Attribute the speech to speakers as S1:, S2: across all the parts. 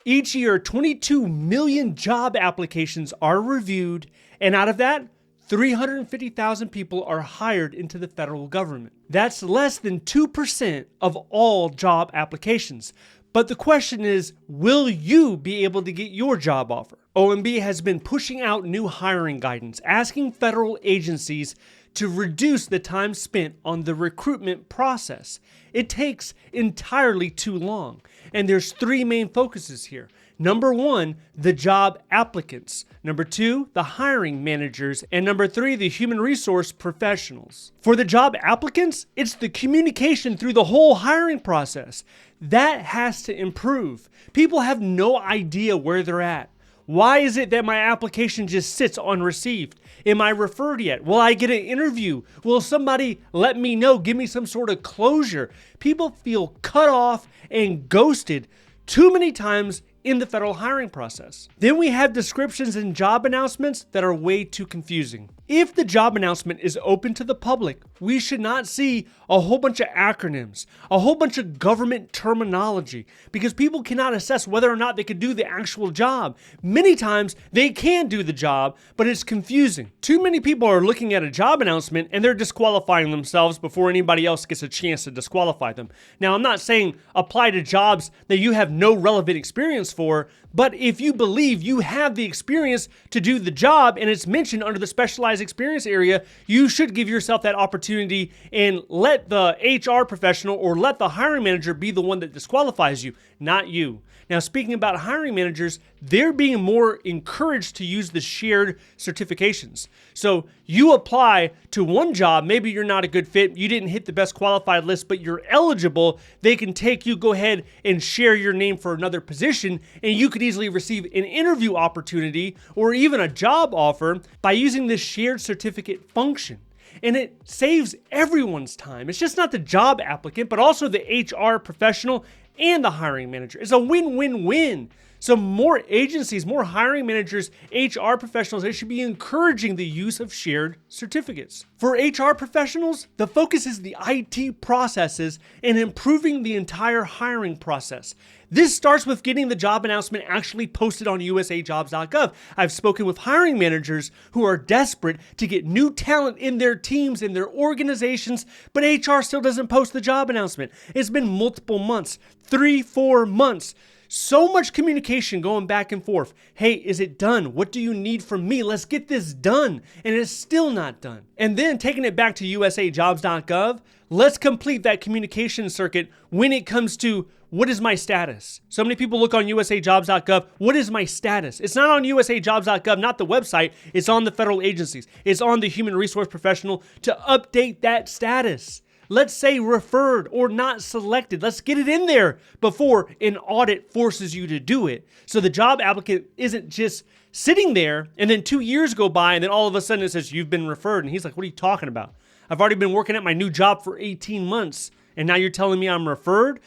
S1: Each year, 22 million job applications are reviewed, and out of that, 350,000 people are hired into the federal government. That's less than 2% of all job applications. But the question is, will you be able to get your job offer? OMB has been pushing out new hiring guidance, asking federal agencies to reduce the time spent on the recruitment process. It takes entirely too long. And there's three main focuses here. Number one, the job applicants. Number two, the hiring managers. And number three, the human resource professionals. For the job applicants, it's the communication through the whole hiring process. That has to improve. People have no idea where they're at. Why is it that my application just sits unreceived? Am I referred yet? Will I get an interview? Will somebody let me know, give me some sort of closure? People feel cut off and ghosted too many times in the federal hiring process. Then we have descriptions and job announcements that are way too confusing. If the job announcement is open to the public, we should not see a whole bunch of acronyms, a whole bunch of government terminology, because people cannot assess whether or not they could do the actual job. Many times they can do the job, but it's confusing. Too many people are looking at a job announcement and they're disqualifying themselves before anybody else gets a chance to disqualify them. Now, I'm not saying apply to jobs that you have no relevant experience for, but if you believe you have the experience to do the job and it's mentioned under the specialized experience area, you should give yourself that opportunity and let the HR professional or let the hiring manager be the one that disqualifies you, not you. Now, speaking about hiring managers, they're being more encouraged to use the shared certifications. So you apply to one job, maybe you're not a good fit, you didn't hit the best qualified list, but you're eligible. They can take you, go ahead and share your name for another position, and you could easily receive an interview opportunity or even a job offer by using this shared certificate function. And it saves everyone's time. It's just not the job applicant, but also the HR professional and the hiring manager. It's a win-win-win. So more agencies, more hiring managers, HR professionals, they should be encouraging the use of shared certificates. For HR professionals, the focus is the IT processes and improving the entire hiring process. This starts with getting the job announcement actually posted on USAJobs.gov. I've spoken with hiring managers who are desperate to get new talent in their teams, in their organizations, but HR still doesn't post the job announcement. It's been multiple months, 3-4 months. So much communication going back and forth. Hey, is it done? What do you need from me? Let's get this done. And it's still not done. And then taking it back to USAJobs.gov, let's complete that communication circuit when it comes to what is my status? So many people look on USAJobs.gov, what is my status? It's not on USAJobs.gov, not the website. It's on the federal agencies. It's on the human resource professional to update that status. Let's say referred or not selected. Let's get it in there before an audit forces you to do it. So the job applicant isn't just sitting there and then 2 years go by and then all of a sudden it says you've been referred. And he's like, what are you talking about? I've already been working at my new job for 18 months and now you're telling me I'm referred?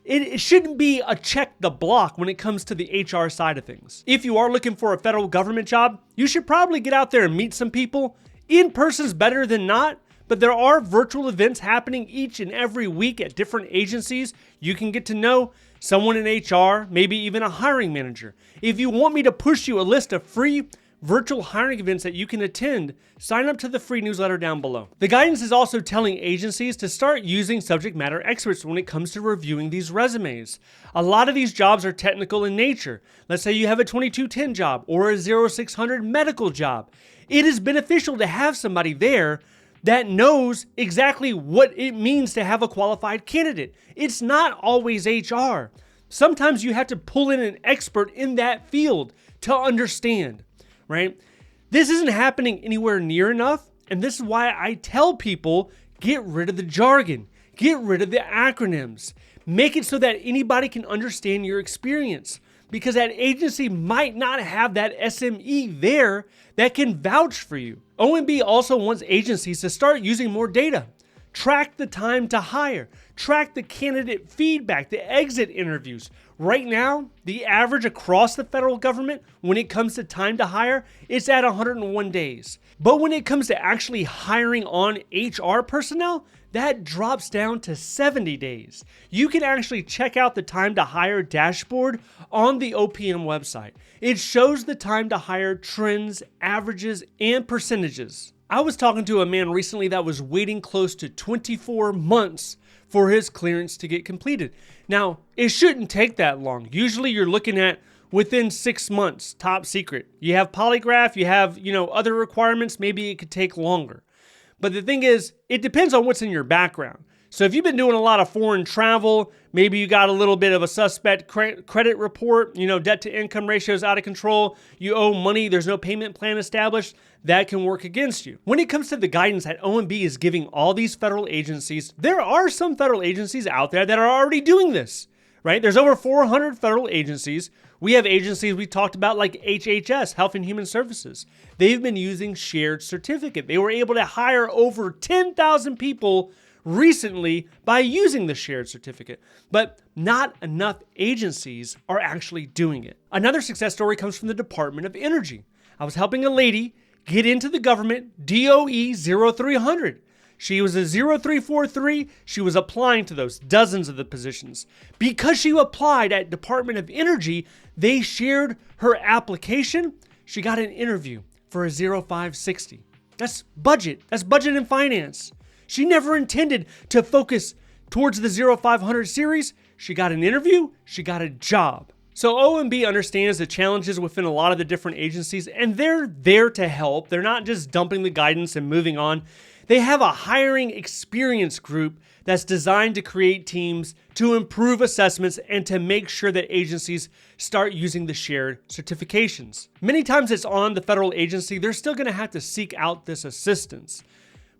S1: It shouldn't be a check the block when it comes to the HR side of things. If you are looking for a federal government job, you should probably get out there and meet some people. In person's better than not. But there are virtual events happening each and every week at different agencies. You can get to know someone in HR, maybe even a hiring manager. If you want me to push you a list of free virtual hiring events that you can attend, sign up to the free newsletter down below. The guidance is also telling agencies to start using subject matter experts when it comes to reviewing these resumes. A lot of these jobs are technical in nature. Let's say you have a 2210 job or a 0600 medical job. It is beneficial to have somebody there that knows exactly what it means to have a qualified candidate. It's not always HR. Sometimes you have to pull in an expert in that field to understand, right? This isn't happening anywhere near enough, and this is why I tell people, get rid of the jargon, get rid of the acronyms, make it so that anybody can understand your experience, because that agency might not have that SME there that can vouch for you. OMB also wants agencies to start using more data. Track the time to hire. Track the candidate feedback, the exit interviews. Right now, the average across the federal government, when it comes to time to hire, it's at 101 days. But when it comes to actually hiring on HR personnel, that drops down to 70 days. You can actually check out the time to hire dashboard on the OPM website. It shows the time to hire trends, averages, and percentages. I was talking to a man recently that was waiting close to 24 months for his clearance to get completed. Now, it shouldn't take that long. Usually you're looking at within 6 months, top secret. You have polygraph, you have, other requirements, maybe it could take longer. But the thing is, it depends on what's in your background. So if you've been doing a lot of foreign travel, maybe you got a little bit of a suspect credit report, debt to income ratio is out of control, you owe money, there's no payment plan established, that can work against you. When it comes to the guidance that OMB is giving all these federal agencies, there are some federal agencies out there that are already doing this, right? There's over 400 federal agencies. We have agencies we talked about like HHS, Health and Human Services. They've been using shared certificate. They were able to hire over 10,000 people recently by using the shared certificate, but not enough agencies are actually doing it. Another success story comes from the Department of Energy. I was helping a lady get into the government DOE 0300. She was a 0343. She was applying to those dozens of the positions. Because she applied at Department of Energy, they shared her application. She got an interview for a 0560. That's budget. That's budget and finance. She never intended to focus towards the 0500 series. She got an interview. She got a job. So OMB understands the challenges within a lot of the different agencies, and they're there to help. They're not just dumping the guidance and moving on. They have a hiring experience group that's designed to create teams to improve assessments and to make sure that agencies start using the shared certifications. Many times it's on the federal agency. They're still going to have to seek out this assistance.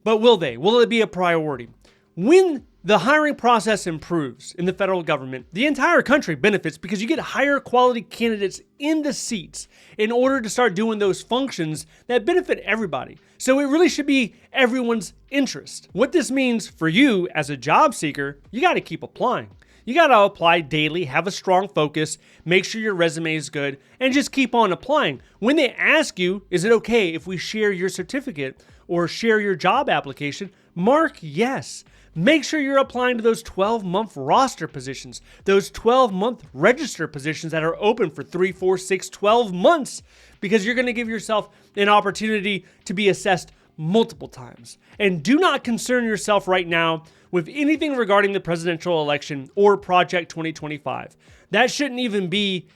S1: But will they? Will it be a priority? When the hiring process improves in the federal government, the entire country benefits because you get higher quality candidates in the seats in order to start doing those functions that benefit everybody. So it really should be everyone's interest. What this means for you as a job seeker, you got to keep applying. You got to apply daily, have a strong focus, make sure your resume is good, and just keep on applying. When they ask you, is it okay if we share your certificate or share your job application, mark yes. Make sure you're applying to those 12-month roster positions, those 12-month register positions that are open for 3, 4, 6, 12 months, because you're going to give yourself an opportunity to be assessed multiple times. And do not concern yourself right now with anything regarding the presidential election or Project 2025. That shouldn't even be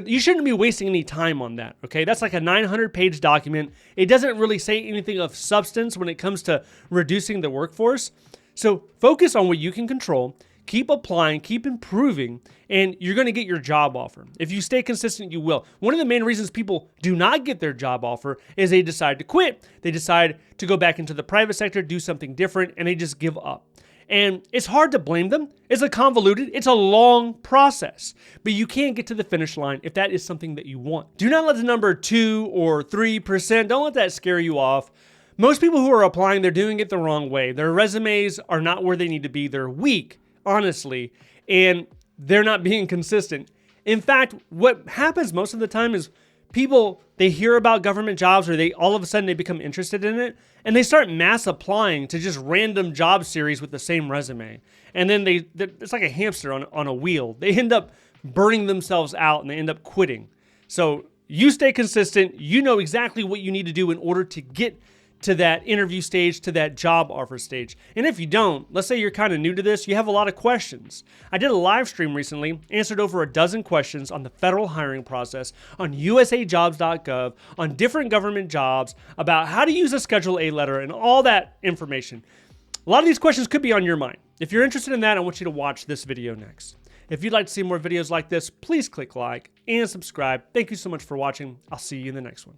S1: you shouldn't be wasting any time on that, okay? That's like a 900-page document. It doesn't really say anything of substance when it comes to reducing the workforce. So focus on what you can control, keep applying, keep improving, and you're going to get your job offer. If you stay consistent, you will. One of the main reasons people do not get their job offer is they decide to quit. They decide to go back into the private sector, do something different, and they just give up. And it's hard to blame them. It's a long process, but you can't get to the finish line if that is something that you want. Do not let the number 2 or 3%, don't let that scare you off. Most people who are applying, they're doing it the wrong way. Their resumes are not where they need to be. They're weak, honestly, and they're not being consistent. In fact, what happens most of the time is people, they hear about government jobs or all of a sudden they become interested in it and they start mass applying to just random job series with the same resume. And then it's like a hamster on a wheel. They end up burning themselves out and they end up quitting. So you stay consistent. You know exactly what you need to do in order to get to that interview stage, to that job offer stage. And if you don't, let's say you're kind of new to this, you have a lot of questions. I did a live stream recently, answered over a dozen questions on the federal hiring process, on USAJobs.gov, on different government jobs, about how to use a Schedule A letter and all that information. A lot of these questions could be on your mind. If you're interested in that, I want you to watch this video next. If you'd like to see more videos like this, please click like and subscribe. Thank you so much for watching. I'll see you in the next one.